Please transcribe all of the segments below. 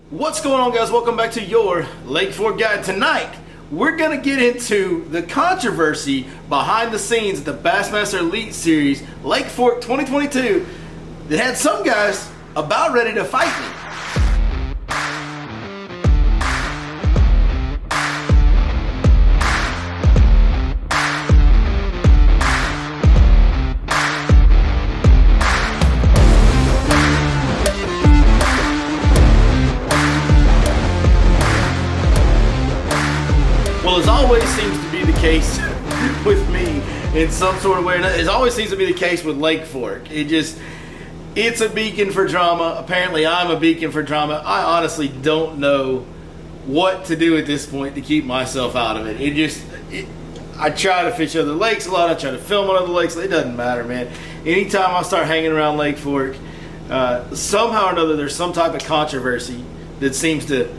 What's going on, guys? Welcome back to your Lake Fork Guide. Tonight we're gonna get into the controversy behind the scenes at the Bassmaster Elite Series Lake Fork 2022 that had some guys about ready to fight me. Well, as always seems to be the case with me in some sort of way, it always seems to be the case with Lake Fork. It's a beacon for drama. Apparently I'm a beacon for drama. I honestly don't know what to do at this point to keep myself out of it. I try to fish other lakes a lot. I try to film on other lakes. It doesn't matter, man. Anytime I start hanging around Lake Fork, somehow or another there's some type of controversy that seems to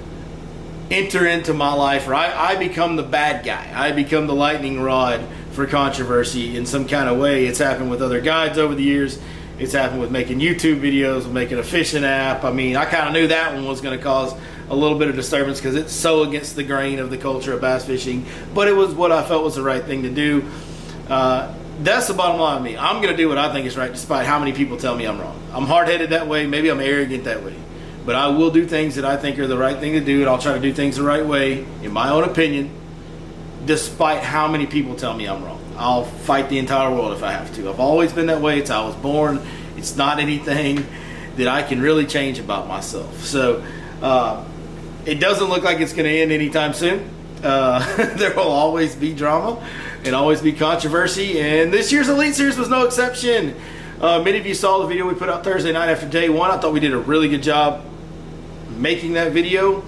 enter into my life, or I become the bad guy. I become the lightning rod for controversy in some kind of way. It's happened with other guides over the years. It's happened with making YouTube videos, with making a fishing app. I mean, I kind of knew that one was going to cause a little bit of disturbance because it's so against the grain of the culture of bass fishing, but it was what I felt was the right thing to do. That's the bottom line of me. I'm going to do what I think is right despite how many people tell me I'm wrong. I'm hard-headed that way. Maybe I'm arrogant that way. But I will do things that I think are the right thing to do, and I'll try to do things the right way, in my own opinion, despite how many people tell me I'm wrong. I'll fight the entire world if I have to. I've always been that way. It's how I was born. It's not anything that I can really change about myself. So it doesn't look like it's going to end anytime soon. There will always be drama and always be controversy, and this year's Elite Series was no exception. Many of you saw the video we put out Thursday night after day one. I thought we did a really good job making that video,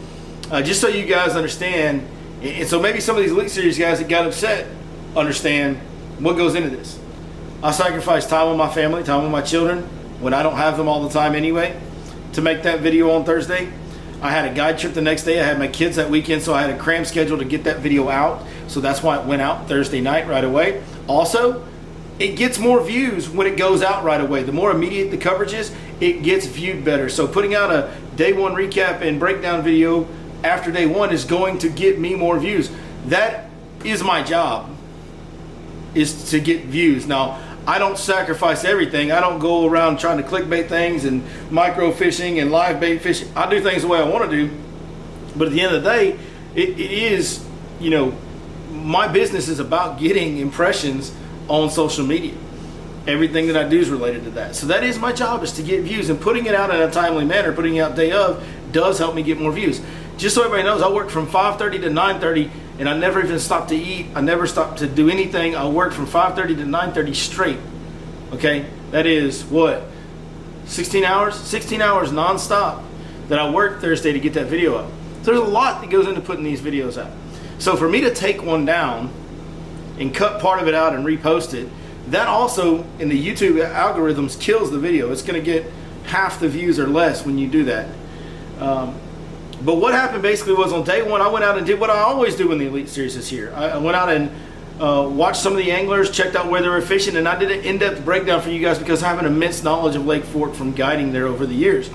just so you guys understand, and so maybe some of these Elite Series guys that got upset understand what goes into this. I sacrifice time with my family, time with my children, when I don't have them all the time anyway, to make that video on Thursday. I had a guide trip the next day. I had my kids that weekend, so I had a cram schedule to get that video out, so that's why it went out Thursday night right away. Also, it gets more views when it goes out right away. The more immediate the coverage is, it gets viewed better. So putting out a day one recap and breakdown video after day one is going to get me more views. That is my job, is to get views. Now, I don't sacrifice everything. I don't go around trying to clickbait things and micro fishing and live bait fishing. I do things the way I want to do. But at the end of the day, it is, my business is about getting impressions on social media. Everything that I do is related to that. So that is my job, is to get views, and putting it out in a timely manner, putting it out day of, does help me get more views. Just so everybody knows, I work from 5:30 to 9:30, and I never even stopped to eat. I never stopped to do anything. I work from 5:30 to 9:30 straight. Okay, that is what, 16 hours? 16 hours nonstop that I worked Thursday to get that video up. So there's a lot that goes into putting these videos out. So for me to take one down and cut part of it out and repost it, that also in the YouTube algorithms kills the video. It's going to get half the views or less when you do that. But what happened basically was, on day one I went out and did what I always do when the Elite Series is here. I went out and watched some of the anglers, checked out where they were fishing, and I did an in-depth breakdown for you guys because I have an immense knowledge of Lake Fork from guiding there over the years.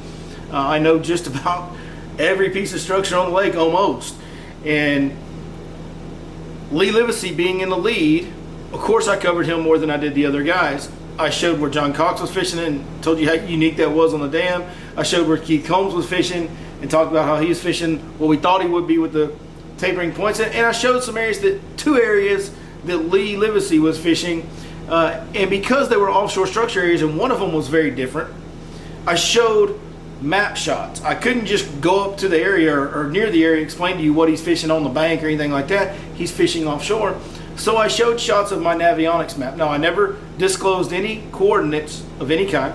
I know just about every piece of structure on the lake almost. And Lee Livesey being in the lead, of course I covered him more than I did the other guys. I showed where John Cox was fishing and told you how unique that was on the dam. I showed where Keith Combs was fishing and talked about how he was fishing what we thought he would be with the tapering points. And I showed some areas, two areas that Lee Livesey was fishing. And because they were offshore structure areas and one of them was very different, I showed map shots. I couldn't just go up to the area or near the area and explain to you what he's fishing on the bank or anything like that. He's fishing offshore. So I showed shots of my Navionics map. Now, I never disclosed any coordinates of any kind.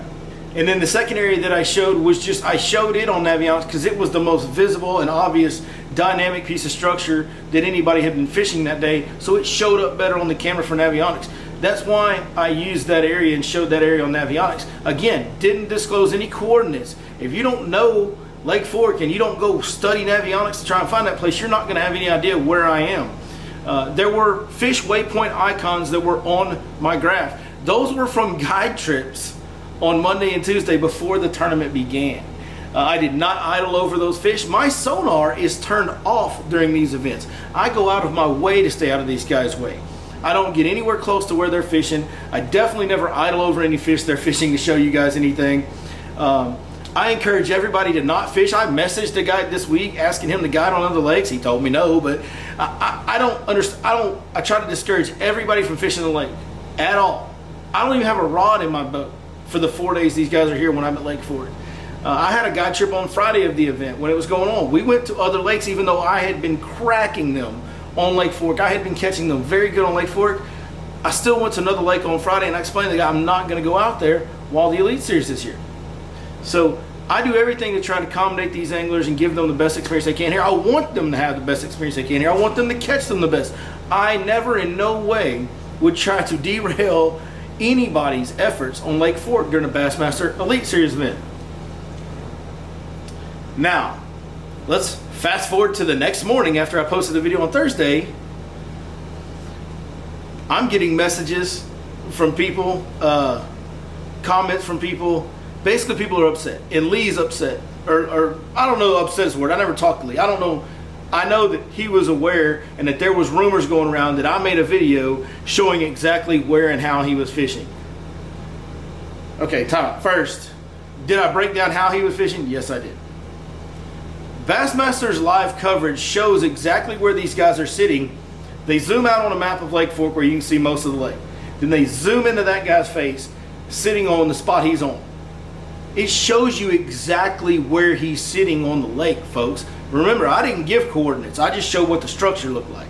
And then the second area that I showed was just, I showed it on Navionics because it was the most visible and obvious dynamic piece of structure that anybody had been fishing that day. So it showed up better on the camera for Navionics. That's why I used that area and showed that area on Navionics. Again, didn't disclose any coordinates. If you don't know Lake Fork and you don't go study Navionics to try and find that place, you're not going to have any idea where I am. There were fish waypoint icons that were on my graph. Those were from guide trips on Monday and Tuesday before the tournament began. I did not idle over those fish. My sonar is turned off during these events. I go out of my way to stay out of these guys' way. I don't get anywhere close to where they're fishing. I definitely never idle over any fish they're fishing to show you guys anything. I encourage everybody to not fish. I messaged a guy this week asking him to guide on other lakes. He told me no, but I don't understand. I try to discourage everybody from fishing the lake at all. I don't even have a rod in my boat for the 4 days these guys are here when I'm at Lake Fork. I had a guide trip on Friday of the event when it was going on. We went to other lakes even though I had been cracking them on Lake Fork. I had been catching them very good on Lake Fork. I still went to another lake on Friday and I explained to the guy I'm not going to go out there while the Elite Series is here. So I do everything to try to accommodate these anglers and give them the best experience they can here. I want them to have the best experience they can here. I want them to catch them the best. I never in no way would try to derail anybody's efforts on Lake Fork during the Bassmaster Elite Series event. Now, let's fast forward to the next morning after I posted the video on Thursday. I'm getting messages from people, comments from people. Basically, people are upset. And Lee's upset. Or I don't know upset is the word. I never talked to Lee. I don't know. I know that he was aware and that there was rumors going around that I made a video showing exactly where and how he was fishing. Okay, time out. First, did I break down how he was fishing? Yes, I did. Bassmaster's live coverage shows exactly where these guys are sitting. They zoom out on a map of Lake Fork where you can see most of the lake. Then they zoom into that guy's face sitting on the spot he's on. It shows you exactly where he's sitting on the lake, folks. Remember, I didn't give coordinates. I just showed what the structure looked like.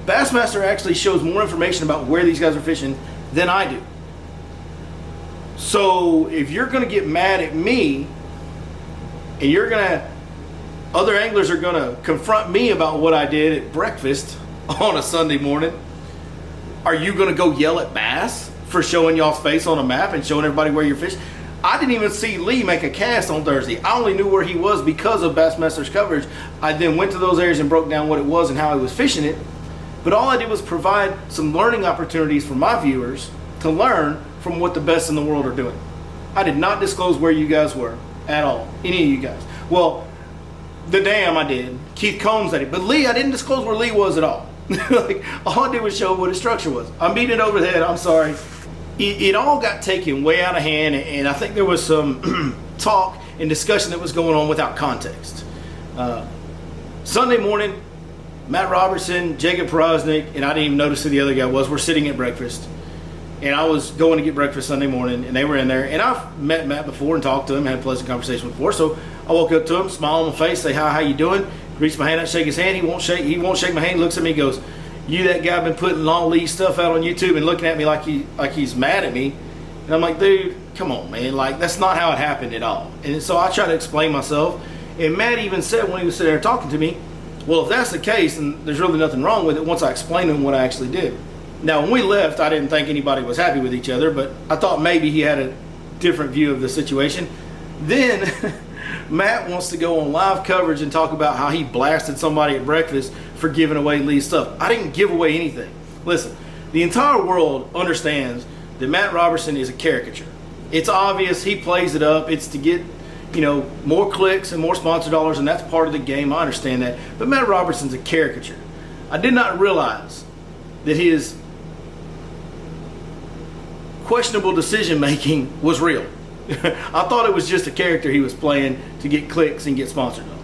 Bassmaster actually shows more information about where these guys are fishing than I do. So if you're going to get mad at me and other anglers are going to confront me about what I did at breakfast on a Sunday morning, are you going to go yell at Bass for showing y'all's face on a map and showing everybody where you're fishing? I didn't even see Lee make a cast on Thursday. I only knew where he was because of Bassmaster's coverage. I then went to those areas and broke down what it was and how he was fishing it. But all I did was provide some learning opportunities for my viewers to learn from what the best in the world are doing. I did not disclose where you guys were at all, any of you guys. Well, the dam I did. Keith Combs I did. But Lee, I didn't disclose where Lee was at all. Like, all I did was show what his structure was. I'm beating it over the head. I'm sorry. It all got taken way out of hand, and I think there was some talk and discussion that was going on without context. Sunday morning, Matt Robertson, Jacob Porosnik, and I didn't even notice who the other guy was, were sitting at breakfast. And I was going to get breakfast Sunday morning, and they were in there. And I've met Matt before and talked to him, had a pleasant conversation before. So I woke up to him, smile on my face, say, hi, how you doing? Reached my hand out, shake his hand. He won't shake my hand, looks at me, goes, you that guy been putting long lead stuff out on YouTube and looking at me like he's mad at me. And I'm like, dude, come on, man. Like, that's not how it happened at all. And so I try to explain myself. And Matt even said when he was sitting there talking to me, well, if that's the case, then there's really nothing wrong with it once I explained to him what I actually did. Now, when we left, I didn't think anybody was happy with each other, but I thought maybe he had a different view of the situation. Then Matt wants to go on live coverage and talk about how he blasted somebody at breakfast for giving away Lee's stuff. I didn't give away anything. Listen, the entire world understands that Matt Robertson is a caricature. It's obvious he plays it up. It's to get, more clicks and more sponsor dollars, and that's part of the game. I understand that. But Matt Robertson's a caricature. I did not realize that his questionable decision making was real. I thought it was just a character he was playing to get clicks and get sponsor dollars.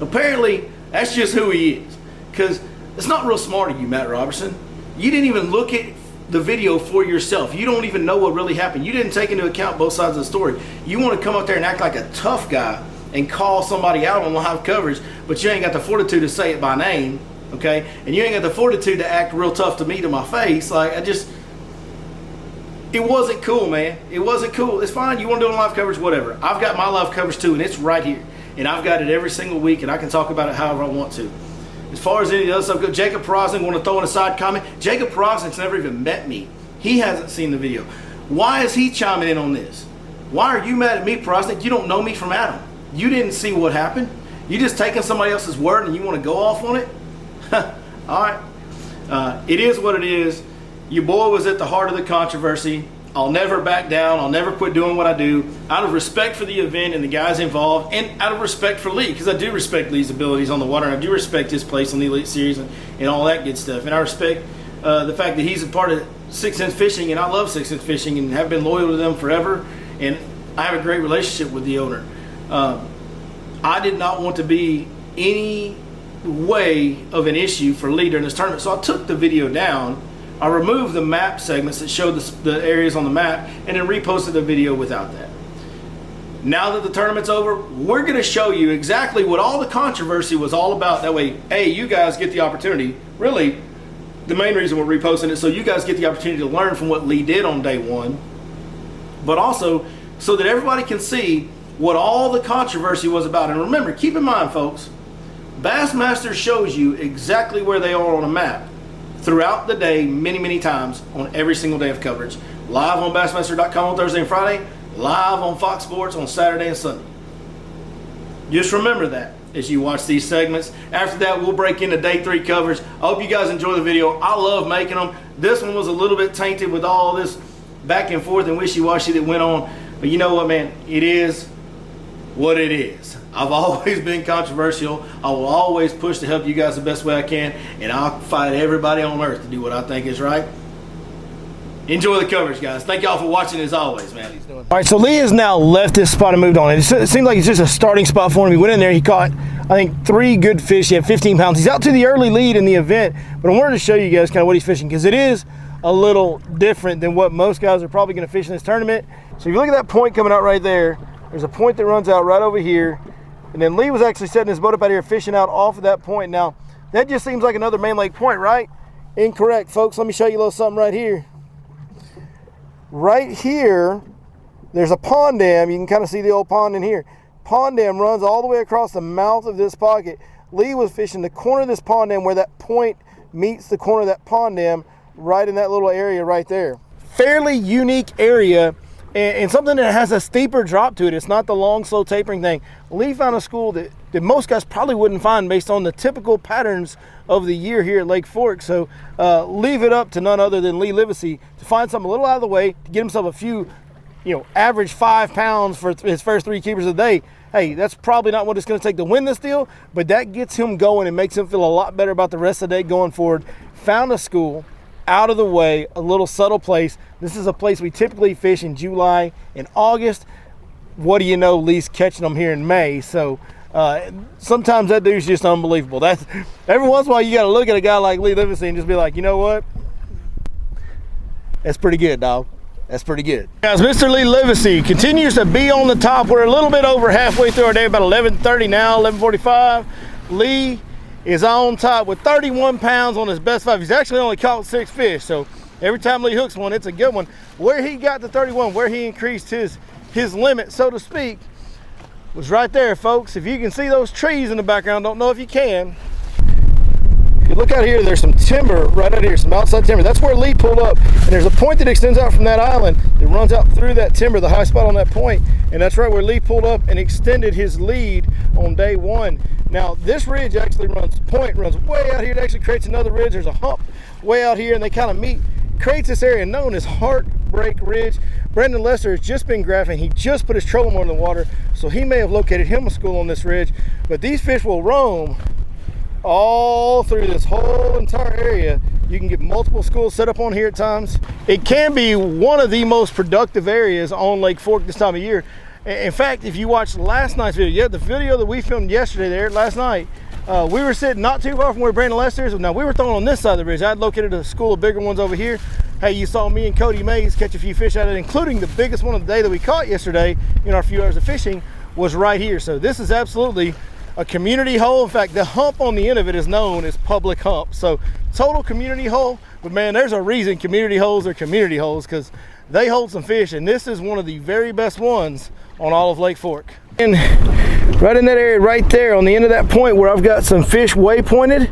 Apparently, that's just who he is. Because it's not real smart of you, Matt Robertson. You didn't even look at the video for yourself. You don't even know what really happened. You didn't take into account both sides of the story. You want to come up there and act like a tough guy and call somebody out on live coverage, but you ain't got the fortitude to say it by name, okay? And you ain't got the fortitude to act real tough to me to my face. Like, it wasn't cool, man. It wasn't cool. It's fine. You want to do live coverage, whatever. I've got my live coverage too, and it's right here. And I've got it every single week, and I can talk about it however I want to. As far as any of the other stuff goes, Jacob Porosnik, want to throw in a side comment. Jacob Porosnik's never even met me. He hasn't seen the video. Why is he chiming in on this? Why are you mad at me, Porosnik? You don't know me from Adam. You didn't see what happened. You just taking somebody else's word and you want to go off on it? All right. It is what it is. Your boy was at the heart of the controversy. I'll never back down. I'll never quit doing what I do out of respect for the event and the guys involved, and out of respect for Lee, because I do respect Lee's abilities on the water, and I do respect his place on the Elite Series and all that good stuff. And I respect the fact that he's a part of 6 Sense Fishing, and I love 6 Sense Fishing and have been loyal to them forever, and I have a great relationship with the owner. I did not want to be any way of an issue for Lee during this tournament, so I took the video down. I removed the map segments that showed the areas on the map, and then reposted the video without that. Now that the tournament's over, we're going to show you exactly what all the controversy was all about. That way, hey, you guys get the opportunity. Really, the main reason we're reposting it, so you guys get the opportunity to learn from what Lee did on day one, but also so that everybody can see what all the controversy was about. And remember, keep in mind, folks, Bassmaster shows you exactly where they are on a map throughout the day, many times on every single day of coverage. Live on Bassmaster.com on Thursday and Friday, live on Fox Sports on Saturday and Sunday. Just remember that as you watch these segments. After that, we'll break into day 3 coverage. I hope you guys enjoy the video. I love making them. This one was a little bit tainted with all this back and forth and wishy-washy that went on. But you know what, man? It is what it is. I've always been controversial. I will always push to help you guys the best way I can, and I'll fight everybody on earth to do what I think is right. Enjoy the coverage, guys. Thank y'all for watching as always, man. All right, so Lee has now left this spot and moved on. It seems like it's just a starting spot for him. He went in there, he caught, I think, 3 good fish. He had 15 pounds. He's out to the early lead in the event, but I wanted to show you guys kind of what he's fishing, because it is a little different than what most guys are probably going to fish in this tournament. So if you look at that point coming out right there, there's a point that runs out right over here. And then Lee was actually setting his boat up out here, fishing out off of that point. Now, that just seems like another main lake point, right? Incorrect, folks. Let me show you a little something right here. Right here, there's a pond dam. You can kind of see the old pond in here. Pond dam runs all the way across the mouth of this pocket. Lee was fishing the corner of this pond dam where that point meets the corner of that pond dam, right in that little area right there. Fairly unique area. And something that has a steeper drop to it. It's not the long, slow tapering thing. Lee found a school that most guys probably wouldn't find based on the typical patterns of the year here at Lake Fork. So leave it up to none other than Lee Livesey to find something a little out of the way, to get himself a few, average 5 pounds for his first 3 keepers a day. Hey, that's probably not what it's going to take to win this deal, but that gets him going and makes him feel a lot better about the rest of the day going forward. Found a school, out of the way, a little subtle place. This is a place we typically fish in July and August. What do you know, Lee's catching them here in May. So sometimes that dude's just unbelievable. That's every once in a while you got to look at a guy like Lee Livesey and just be like, you know what? That's pretty good, dog. That's pretty good. Guys, Mr. Lee Livesey continues to be on the top. We're a little bit over halfway through our day, about 11:30 now, 11:45. Lee is on top with 31 pounds on his best 5. He's actually only caught 6 fish, so every time Lee hooks one, it's a good one. Where he got to 31, where he increased his limit, so to speak, was right there, folks. If you can see those trees in the background, don't know if you can. If you look out here, there's some timber right out here, some outside timber. That's where Lee pulled up, and there's a point that extends out from that island that runs out through that timber, the high spot on that point, and that's right where Lee pulled up and extended his lead on day 1. Now, this ridge actually runs way out here. It actually creates another ridge. There's a hump way out here, and they kind of meet. Creates this area known as Heartbreak Ridge. Brandon Lester has just been graphing. He just put his trolling motor in the water, so he may have located him a school on this ridge. But these fish will roam all through this whole entire area. You can get multiple schools set up on here at times. It can be one of the most productive areas on Lake Fork this time of year. In fact, if you watched last night's video, the video that we filmed yesterday there, last night, we were sitting not too far from where Brandon Lester is. Now, we were throwing on this side of the ridge. I had located a school of bigger ones over here. Hey, you saw me and Cody Mays catch a few fish out of it, including the biggest one of the day that we caught yesterday in our few hours of fishing was right here. So this is absolutely a community hole. In fact, the hump on the end of it is known as public hump. So total community hole. But man, there's a reason community holes are community holes, because they hold some fish, and this is one of the very best ones on all of Lake Fork. And right in that area right there on the end of that point where I've got some fish waypointed,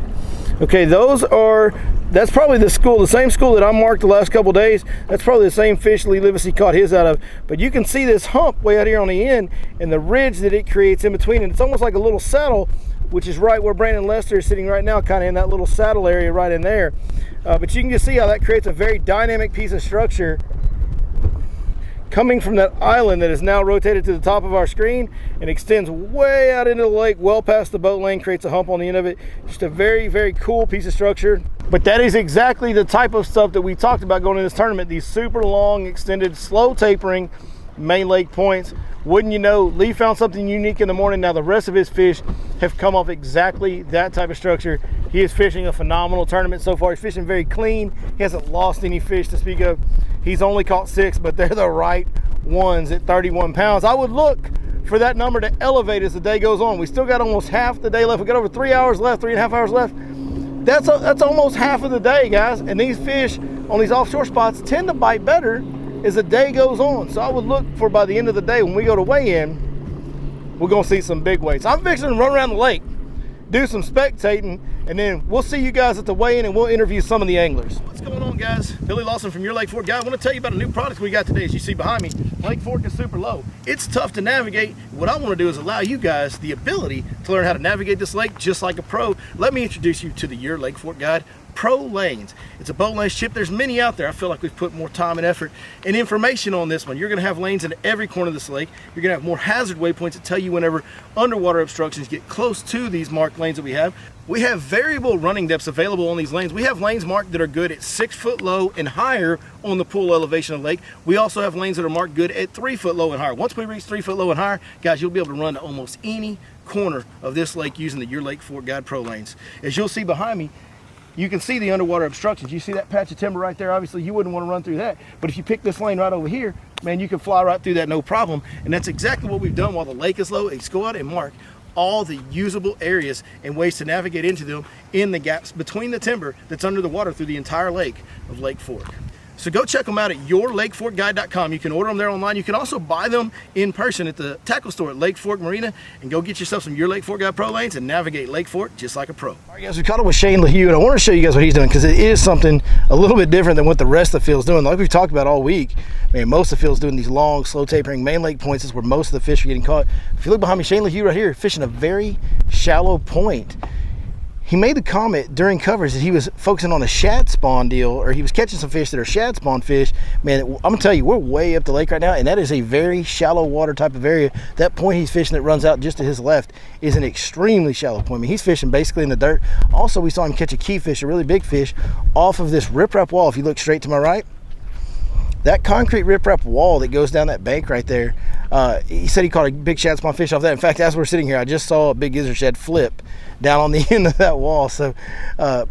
okay, that's probably the same school that I marked the last couple days. That's probably the same fish Lee Livesey caught his out of. But you can see this hump way out here on the end and the ridge that it creates in between, and it's almost like a little saddle, which is right where Brandon Lester is sitting right now, kind of in that little saddle area right in there. But you can just see how that creates a very dynamic piece of structure coming from that island that is now rotated to the top of our screen and extends way out into the lake, well past the boat lane, creates a hump on the end of it. Just a very, very cool piece of structure. But that is exactly the type of stuff that we talked about going in this tournament. These super long, extended, slow tapering main lake points. Wouldn't you know, Lee found something unique in the morning. Now the rest of his fish have come off exactly that type of structure. He is fishing a phenomenal tournament so far. He's fishing very clean. He hasn't lost any fish to speak of. He's only caught 6, but they're the right ones at 31 pounds. I would look for that number to elevate as the day goes on. We still got almost half the day left. We got over 3 hours left, 3.5 hours left. That's almost half of the day, guys. And these fish on these offshore spots tend to bite better as the day goes on. So I would look for, by the end of the day, when we go to weigh in, we're gonna see some big weights. I'm fixing to run around the lake, do some spectating, and then we'll see you guys at the weigh-in and we'll interview some of the anglers. What's going on, guys? Billy Lawson from your Lake Fork guy. I want to tell you about a new product we got today. As you see behind me, Lake Fork is super low. It's tough to navigate. What I want to do is allow you guys the ability to learn how to navigate this lake just like a pro. Let me introduce you to the Your Lake Fork Guide Pro Lanes. It's a boat lane chip. There's many out there. I feel like we've put more time and effort and information on this one. You're going to have lanes in every corner of this lake. You're going to have more hazard waypoints that tell you whenever underwater obstructions get close to these marked lanes that we have. We have variable running depths available on these lanes. We have lanes marked that are good at 6 foot low and higher on the pool elevation of the lake. We also have lanes that are marked good at 3 foot low and higher. Once we reach 3 foot low and higher, guys, you'll be able to run to almost any corner of this lake using the Your Lake Fork Guide Pro Lanes. As you'll see behind me, you can see the underwater obstructions. You see that patch of timber right there? Obviously, you wouldn't want to run through that. But if you pick this lane right over here, man, you can fly right through that no problem. And that's exactly what we've done while the lake is low. Is go out and mark all the usable areas and ways to navigate into them in the gaps between the timber that's under the water through the entire lake of Lake Fork. So go check them out at yourlakeforkguide.com. You can order them there online. You can also buy them in person at the tackle store at Lake Fork Marina and go get yourself some Your Lake Fork Guide Pro Lanes and navigate Lake Fork just like a pro. All right, guys, we caught up with Shane LaHue, and I want to show you guys what he's doing because it is something a little bit different than what the rest of the field's doing. Like we've talked about all week, man, most of the field's doing these long, slow tapering main lake points. Is where most of the fish are getting caught. If you look behind me, Shane LaHue right here fishing a very shallow point. He made the comment during coverage that he was focusing on a shad spawn deal, or he was catching some fish that are shad spawn fish. Man, I'm gonna tell you, we're way up the lake right now, and that is a very shallow water type of area. That point he's fishing that runs out just to his left is an extremely shallow point. I mean, he's fishing basically in the dirt. Also, we saw him catch a key fish, a really big fish, off of this riprap wall. If you look straight to my right, that concrete riprap wall that goes down that bank right there, he said he caught a big shad spawn fish off that. In fact, as we're sitting here, I just saw a big gizzard shad flip down on the end of that wall. So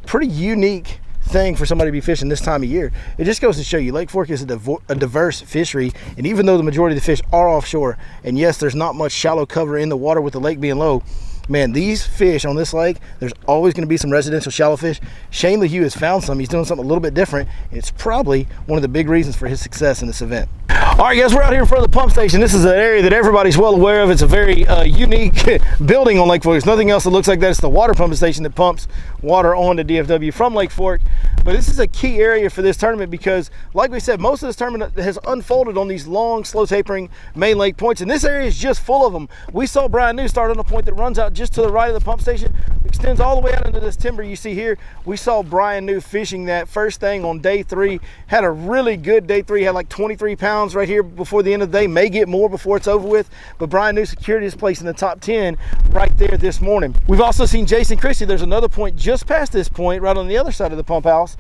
pretty unique thing for somebody to be fishing this time of year. It just goes to show you Lake Fork is a diverse fishery, and even though the majority of the fish are offshore, and yes, there's not much shallow cover in the water with the lake being low, man, these fish on this lake, there's always going to be some residential shallow fish. Shane LaHue has found some. He's doing something a little bit different. It's probably one of the big reasons for his success in this event. All right, guys, we're out here in front of the pump station. This is an area that everybody's well aware of. It's a very unique building on Lake Fork. There's nothing else that looks like that. It's the water pumping station that pumps water onto DFW from Lake Fork. But this is a key area for this tournament because, like we said, most of this tournament has unfolded on these long, slow tapering main lake points, and this area is just full of them. We saw Brian New start on a point that runs out just to the right of the pump station, extends all the way out into this timber you see here. We saw Brian New fishing that first thing on day 3. Had a really good day 3, had like 23 pounds right here before the end of the day, may get more before it's over with, but Brian New secured his place in the top 10 right there this morning. We've also seen Jason Christie. There's another point just past this point right on the other side of the pump house.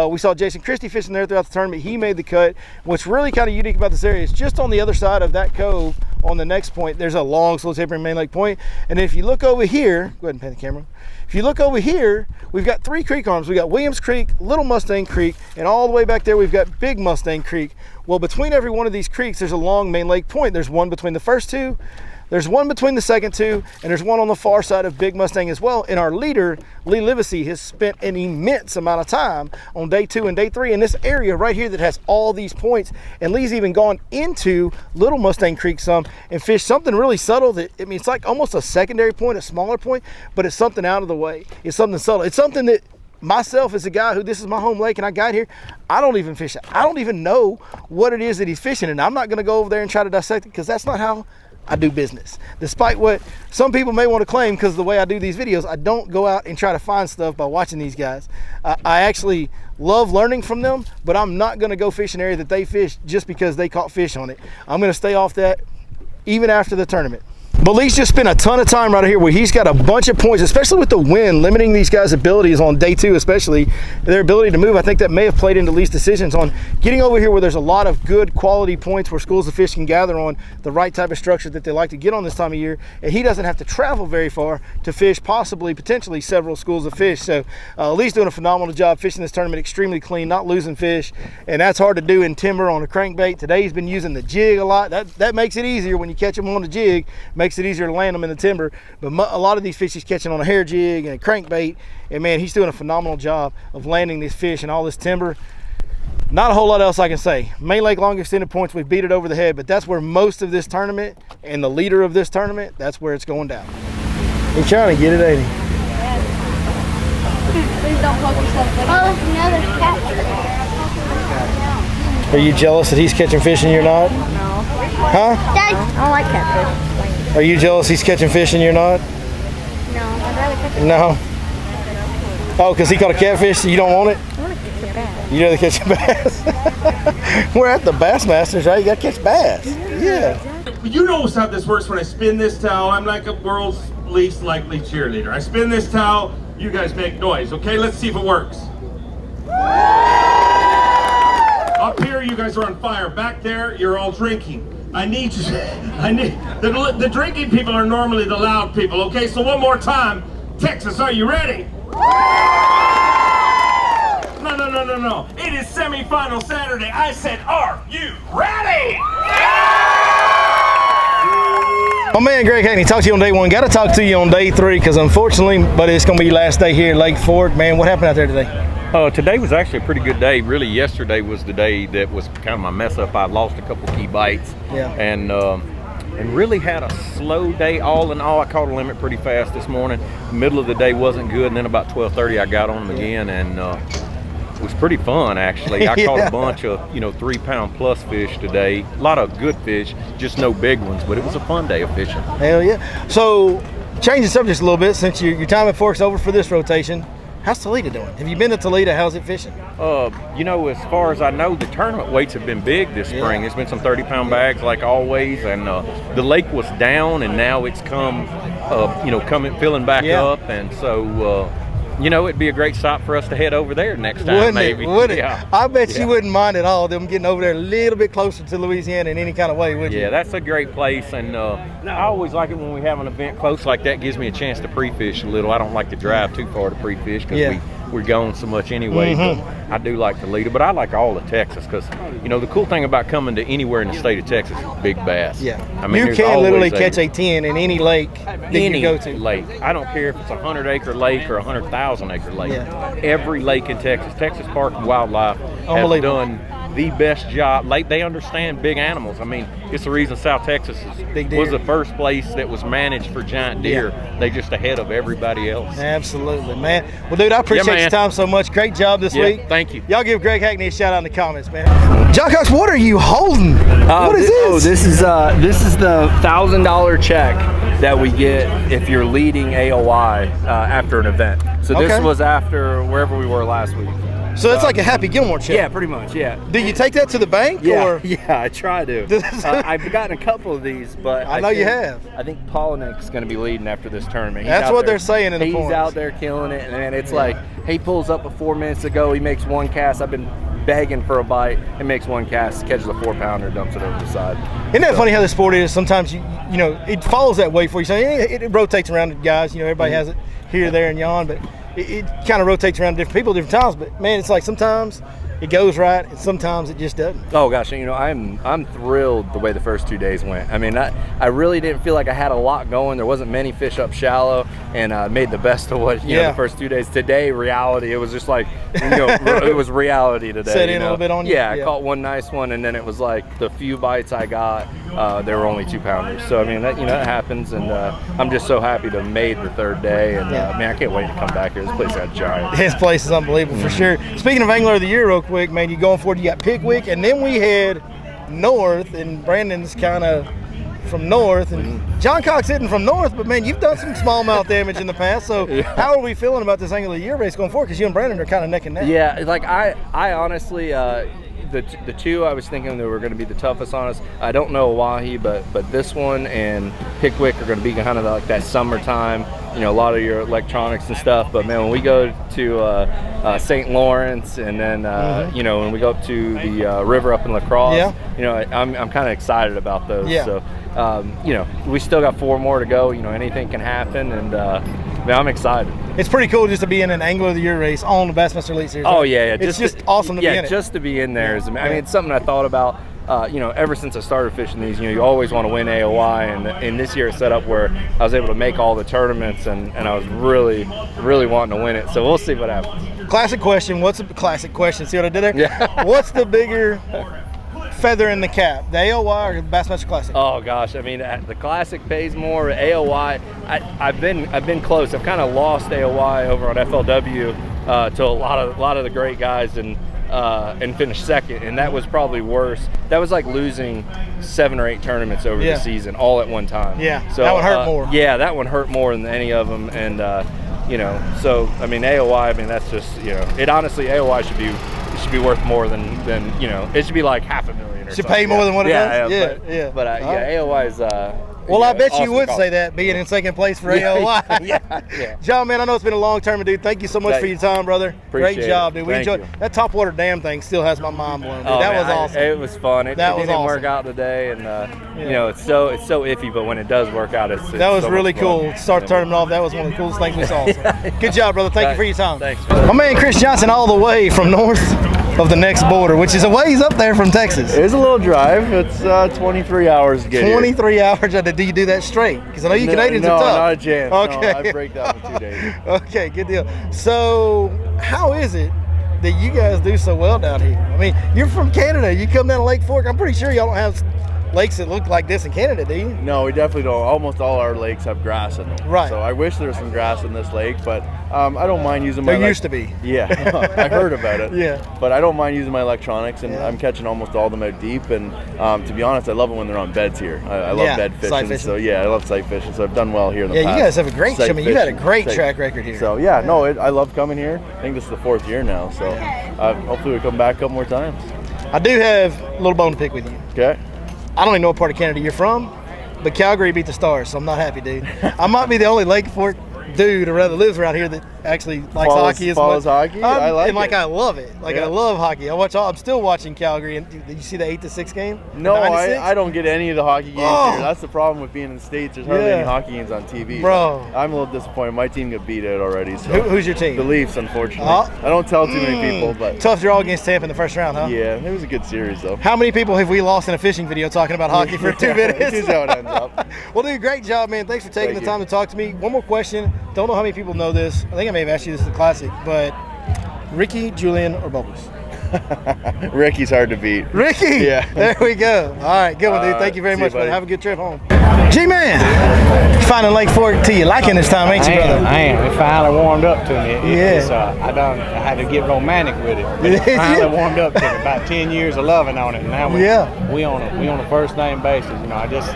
We saw Jason Christie fishing there throughout the tournament. He made the cut. What's really kind of unique about this area is just on the other side of that cove on the next point, there's a long, slow tapering main lake point. And if you look over here, go ahead and pan the camera. If you look over here, we've got 3 creek arms. We got Williams Creek, Little Mustang Creek, and all the way back there, we've got Big Mustang Creek. Well, between every one of these creeks, there's a long main lake point. There's one between the first 2. There's one between the second 2, and there's one on the far side of Big Mustang as well. And our leader, Lee Livesey, has spent an immense amount of time on day 2 and day 3 in this area right here that has all these points. And Lee's even gone into Little Mustang Creek some and fished something really subtle that, I mean, it's like almost a secondary point, a smaller point, but it's something out of the way. It's something subtle. It's something that myself, as a guy who this is my home lake and I got here, I don't even fish it. I don't even know what it is that he's fishing, and I'm not going to go over there and try to dissect it because that's not how I do business. Despite what some people may want to claim, because of the way I do these videos, I don't go out and try to find stuff by watching these guys. I actually love learning from them, but I'm not going to go fish an area that they fish just because they caught fish on it. I'm going to stay off that even after the tournament. But Lee's just spent a ton of time right here where he's got a bunch of points, especially with the wind limiting these guys' abilities on day 2, especially their ability to move. I think that may have played into Lee's decisions on getting over here where there's a lot of good quality points where schools of fish can gather on the right type of structure that they like to get on this time of year, and he doesn't have to travel very far to fish potentially several schools of fish. So Lee's doing a phenomenal job fishing this tournament, extremely clean, not losing fish, and that's hard to do in timber on a crankbait. Today he's been using the jig a lot. That makes it easier when you catch them on the jig. Makes it easier to land them in the timber, but a lot of these fish he's catching on a hair jig and a crankbait, and man, he's doing a phenomenal job of landing these fish in all this timber. Not a whole lot else I can say. Main Lake long extended points, we beat it over the head, but that's where most of this tournament and the leader of this tournament, that's where it's going down. He's trying to get it, ain't he? Please don't poke yourself. Oh, no, there's catfish. Are you jealous that he's catching fish and you're not? No. Huh? Dad, I don't like catfish. Are you jealous he's catching fish and you're not? No, I'd rather catch a No. Oh, because he caught a catfish, so you don't want it? I want to catch a bass. You'd rather catch a bass? We're at the Bassmasters, right? You got to catch bass. Yeah. You know how this works. When I spin this towel, I'm like a world's least likely cheerleader. I spin this towel, you guys make noise, okay? Let's see if it works. Up here, you guys are on fire. Back there, you're all drinking. I need the drinking people are normally the loud people, okay? So one more time. Texas, are you ready? No. It is semifinal Saturday. I said, are you ready? My man Greg Hackney, talked to you on day 1. Got to talk to you on day 3 because unfortunately, but it's going to be your last day here at Lake Fork. Man, what happened out there today? Today was actually a pretty good day. Really, yesterday was the day that was kind of my mess up. I lost a couple key bites, and really had a slow day all in all. I caught a limit pretty fast this morning. The middle of the day wasn't good, and then about 12:30 I got on them again, and it was pretty fun actually. I caught a bunch of 3-pound plus fish today. A lot of good fish, just no big ones, but it was a fun day of fishing. Hell yeah! So, changing subjects a little bit, since your time at Fork's over for this rotation. How's Toledo doing? Have you been to Toledo? How's it fishing? As far as I know, the tournament weights have been big this spring. It's been some 30-pound bags like always, and the lake was down, and now it's filling back up, and so it'd be a great stop for us to head over there next time. Maybe. Would it? Yeah. I bet you wouldn't mind at all them getting over there a little bit closer to Louisiana in any kind of way, would you? Yeah, that's a great place, and I always like it when we have an event close like that. Gives me a chance to pre-fish a little. I don't like to drive too far to pre-fish because we're going so much anyway. But I do like Toledo, but I like all of Texas because the cool thing about coming to anywhere in the state of Texas is big bass. Yeah, I mean, you can literally catch a 10 in any lake that you go to. Lake. I don't care if it's a 100-acre lake or a 100,000-acre lake. Yeah. Every lake in Texas Park and Wildlife has done the best job. They understand big animals. I mean, it's the reason South Texas was the first place that was managed for giant deer. They're just ahead of everybody else. Absolutely, man. Well, dude, I appreciate your time so much. Great job this week. Thank you. Y'all give Greg Hackney a shout out in the comments, man. John Cox, what are you holding? What is this? Oh, this is the $1,000 check that we get if you're leading AOI after an event. So this was after wherever we were last week. So that's like a Happy Gilmore check. Yeah, pretty much, yeah. Do you take that to the bank? Yeah, or? yeah, I try to. I've gotten a couple of these, but I know you have. I think Polinick's going to be leading after this tournament. That's what they're saying in the points. He's out there killing it, and man, it's like he pulls up 4 minutes ago, he makes one cast. I've been begging for a bite, and makes one cast, catches a 4-pounder, dumps it over the side. Isn't that funny how the sport is? Sometimes it follows that way for you. So it rotates around the guys. Everybody has it here, there, and yon, but it kind of rotates around different people different times. But man, it's like sometimes it goes right and sometimes it just doesn't. Oh gosh, I'm thrilled the way the first 2 days went. I mean, I really didn't feel like I had a lot going. There wasn't many fish up shallow, and I made the best of what the first 2 days. Today, reality, it was just like it was reality today. Set in a little bit on you. Yeah, I caught one nice one, and then it was like the few bites I got, they were only 2-pounders. So I mean, that happens, and I'm just so happy to have made the third day, and man, I can't wait to come back here. This place got giant. This place is unbelievable for sure. Speaking of Angler of the Year, real quick, man, you going for it? You got Pickwick, and then we head north, and Brandon's kind of from north, and John Cox isn't from north, but man, you've done some smallmouth damage in the past. So how are we feeling about this Angler of the Year race going forward? Because you and Brandon are kind of neck and neck. Yeah, like I honestly, the two I was thinking that were going to be the toughest on us. I don't know Oahe, but this one and Pickwick are going to be kind of like that summertime. You know, a lot of your electronics and stuff. But man, when we go to St. Lawrence, and then you know, when we go up to the river up in La Crosse, you know, I'm kind of excited about those. So you know, we still got 4 more to go. You know, anything can happen, and man, I'm excited. It's pretty cool just to be in an Angler of the Year race on the Bassmaster Elite Series. Oh yeah, yeah. It's just awesome to be in it. Yeah, just to be in there is. I mean, it's something I thought about. You know, ever since I started fishing these, you know, you always want to win AOY, and this year it's set up where I was able to make all the tournaments, and I was really wanting to win it. So we'll see what happens. Classic question. What's a classic question? See what I did there? Yeah. What's the bigger feather in the cap, the AOY or the Bassmaster Classic? Oh gosh, I mean, the Classic pays more. AOY, I've been close. I've kind of lost AOY over on FLW to a lot of the great guys, and finished second, and that was probably worse. That was like losing 7 or 8 tournaments over the season all at one time. Yeah, so that one hurt more. Yeah, that one hurt more than any of them, and you know, so I mean, AOY, I mean, that's just, you know, it honestly, AOY should be worth more than you know, it should be like $500,000 or should pay more than what it does. But AOY is well, I bet awesome you would call. say that, being in second place for AOY. Yeah. John, man, I know it's been a long term, dude. Thank you so much for your time, brother. Appreciate Great job, dude. We Thank enjoyed you. that topwater dam thing. Still has my mind blown, dude. Oh, That man, was awesome. It was fun. It didn't awesome. work out today, and you know, it's so iffy. But when it does work out, it's that was so really much fun. cool. To start the tournament off, that was one of the coolest things we saw. So. Good job, brother. Thank you for your time. Thanks. My man Chris Johnson, all the way from north of the next border, which is a ways up there from Texas. It's a little drive. It's 23 hours to get 23 hours. Do you do that straight? Because I know you Canadians are tough. No, not a chance. Okay. No, I break down in 2 days. Okay, good deal. So, how is it that you guys do so well down here? I mean, you're from Canada. You come down to Lake Fork. I'm pretty sure y'all don't have lakes that look like this in Canada, do you? No, we definitely don't. Almost all our lakes have grass in them. Right. So I wish there was some grass in this lake, but I don't mind using my. There used to be. Yeah, I heard about it. Yeah. But I don't mind using my electronics, and I'm catching almost all of them out deep. And to be honest, I love it when they're on beds here. I love bed fishing. So yeah, I love sight fishing. So I've done well here in the past. Yeah, you guys have a great. I mean, you had a great track record here. So yeah, no, I love coming here. I think this is the 4th year now. So hopefully we come back a couple more times. I do have a little bone to pick with you. Okay. I don't even know what part of Canada you're from, but Calgary beat the Stars, so I'm not happy, dude. I might be the only Lake Fork dude or rather lives around here that actually likes hockey as much. Hockey? I like and it. I love it. I love hockey. I'm still watching Calgary. And did you see the 8-6 game? No, I don't get any of the hockey games here. That's the problem with being in the States. There's hardly any hockey games on TV. Bro. I'm a little disappointed. My team got beat out already. So. Who's your team? The Leafs, unfortunately. I don't tell too many people, but tough draw against Tampa in the first round, huh? Yeah, it was a good series though. How many people have we lost in a fishing video talking about hockey for 2 minutes? This is how it ends up. Well, dude, great job, man. Thanks for taking the time to talk to me. One more question. Don't know how many people know this. I think I may have asked you this in the Classic, but Ricky, Julian, or Bubbles? Ricky's hard to beat. Ricky? Yeah. There we go. All right, good one, dude. Thank you very much, buddy. man. Have a good trip home. G-Man, finding Lake Fork to your liking this time, ain't you, brother? I am. It finally warmed up to me. Yeah. I had to get romantic with it. But it finally warmed up to me. About 10 years of loving on it. And now we on a first name basis. You know, I just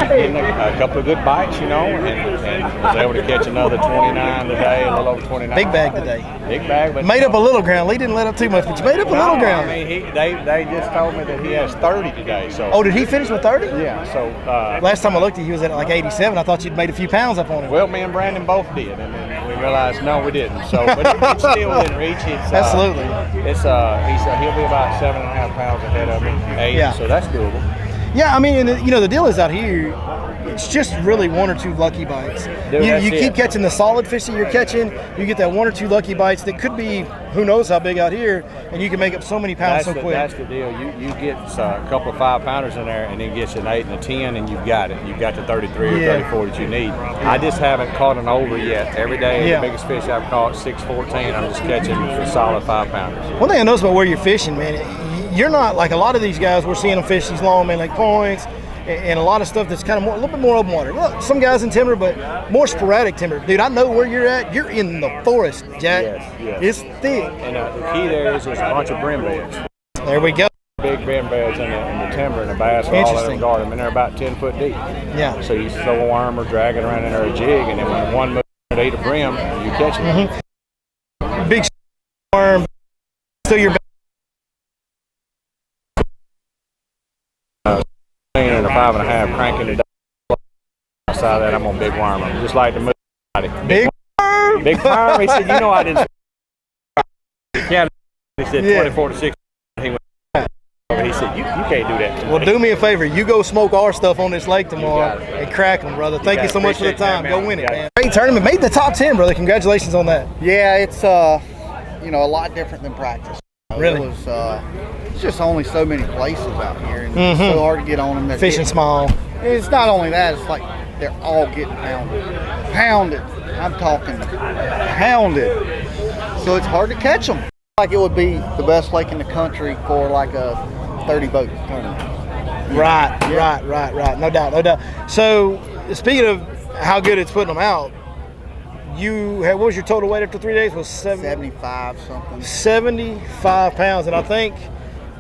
getting a couple of good bites, you know, and was able to catch another 29 today, a little over 29. Big bag today. Big bag. But made up a little ground. Lee didn't let up too much, but you made up a little ground. I mean, they just told me that he has 30 today. So. Oh, did he finish with 30? Yeah. So last time I looked, he was at like 87. I thought you'd made a few pounds up on him. Well, me and Brandon both did, and then we realized no, we didn't. So, but it's still within reach. It's absolutely. He'll be about 7.5 pounds ahead of me. 8, yeah. So that's doable. Yeah, I mean, and the deal is out here, it's just really 1 or 2 lucky bites. Dude, you keep catching the solid fish that you're catching. You get that 1 or 2 lucky bites that could be who knows how big out here, and you can make up so many pounds so quick. That's the deal. You get a couple of 5-pounders in there, and then gets an 8 and a 10, and you've got it. You've got the 33 or 34 that you need. I just haven't caught an over yet. Every day, the biggest fish I've caught, 6-14. I'm just catching for solid 5-pounders. One thing I noticed about where you're fishing, man, you're not like a lot of these guys. We're seeing them fish these long man lake points. And a lot of stuff that's kind of a little bit more open water. Look, some guys in timber, but more sporadic timber. Dude, I know where you're at. You're in the forest, Jack. Yes. It's thick. And the key there is there's a bunch of brim beds. There we go. big bend beds in the timber and the bass are all in the garden, and they're about 10 foot deep. Yeah. So you throw a worm or drag it around in there a jig, and then when one moves to eat a brim, you catch it. Big worm. Still your and a 5.5 cranking the outside of that, I'm on big worm. I'm just like the move. Big worm. Big worm. He said, you know I didn't. Yeah. He said 24 to 6. He went. He said, you can't do that. Well, do me a favor. You go smoke our stuff on this lake tomorrow and crack them, brother. Thank you so much for the time. Go win it, man. Great tournament. Made the top 10, brother. Congratulations on that. Yeah, it's you know, a lot different than practice. Really? It was, it's just only so many places out here, and it's so hard to get on them. They're Fishing small. It's not only that, it's like they're all getting pounded. I'm talking pounded. So it's hard to catch them. Like it would be the best lake in the country for like a 30-boat tournament. Right. No doubt. So speaking of how good it's putting them out, what was your total weight after 3 days? Was 75 something. 75 pounds, and I think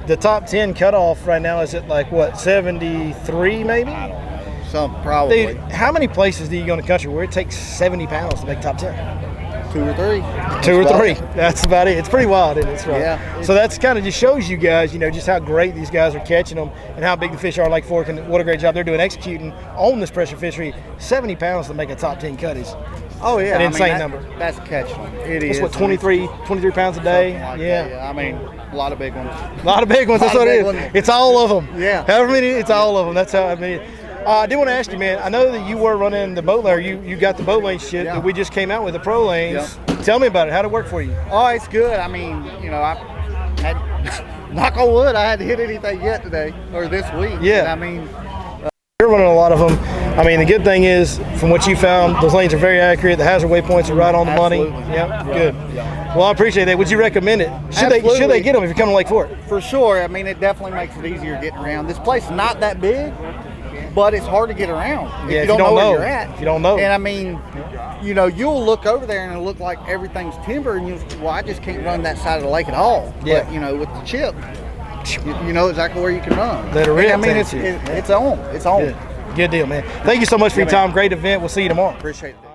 the top 10 cutoff right now is at like what, 73 maybe? I don't know. Some probably. Dude, how many places do you go in the country where it takes 70 pounds to make top 10? 2 or 3. That's about it. It's pretty wild, isn't it? It's right. Yeah. So that's kind of just shows you guys, you know, just how great these guys are catching them and how big the fish are. Lake Fork, and what a great job they're doing executing on this pressure fishery. 70 pounds to make a top 10 cut is an insane number. That's catching them. It is. That's what, 23 pounds a day? Like yeah. That, I mean, a lot of big ones. A lot of big ones. That's what it is. It's all of them. Yeah. However many, it's all of them. That's how I mean. I did want to ask you, man. I know that you were running the boat lane. You got the boat lane shit that we just came out with, the pro lanes. Yeah. Tell me about it. How'd it work for you? Oh, it's good. I mean, you know, I had, knock on wood, I hadn't hit anything yet today or this week. Yeah. And I mean, you're running a lot of them. I mean, the good thing is, from what you found, those lanes are very accurate. The hazard waypoints are right on the money. Yep, good. Yeah. Well, I appreciate that. Would you recommend it? Should they get them if you're coming to Lake Fork? For sure. I mean, it definitely makes it easier getting around. This place is not that big, but it's hard to get around if you don't know where you're at. If you don't know. And I mean, you know, you'll look over there and it'll look like everything's timber, and I just can't run that side of the lake at all. Yeah. But, you know, with the chip, you know exactly where you can run. Let it rip. I mean, it's on. It's on. Good deal, man. Thank you so much for your time. Great event. We'll see you tomorrow. Appreciate it.